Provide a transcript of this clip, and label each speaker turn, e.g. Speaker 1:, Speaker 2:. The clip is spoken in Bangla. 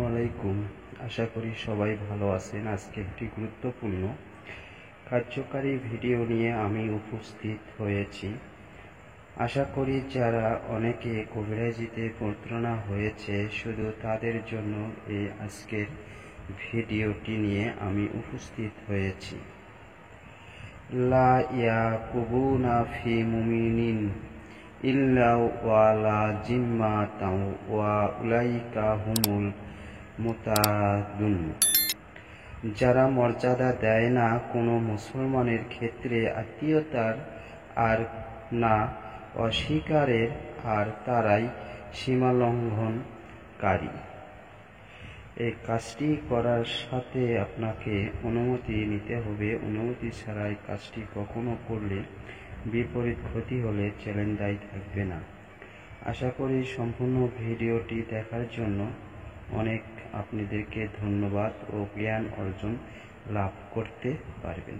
Speaker 1: আলাইকুম। আশা করি সবাই ভালো আছেন। আজকে একটি গুরুত্বপূর্ণ কার্যকারী ভিডিও নিয়ে আমি উপস্থিত হয়েছি। আশা করি যারা অনেকে কবিরাজিতে প্রতারণা হয়েছে শুধু তাদের জন্য এই আজকের ভিডিওটি নিয়ে আমি উপস্থিত হয়েছি। লা ইয়াকুবুনা ফি মুমিনিন ইল্লা ওয়ালা জিম্মাতাও ওয়া উলাইকা হুমুল মুতাদুন। যারা মর্যাদা দেয় না কোনো মুসলমানের ক্ষেত্রে আত্মীয়তার আর না অস্বীকারের, আর তারাই সীমালঙ্ঘনকারী। এই কাজটি করার সাথে আপনাকে অনুমতি নিতে হবে। অনুমতি ছাড়া এই কাজটি কখনো করলে বিপরীত ক্ষতি হলে চ্যালেঞ্জ দায়ী থাকবে না। আশা করি সম্পূর্ণ ভিডিওটি দেখার জন্য অনেক আপনাদেরকে ধন্যবাদ ও জ্ঞান অর্জন লাভ করতে পারবেন।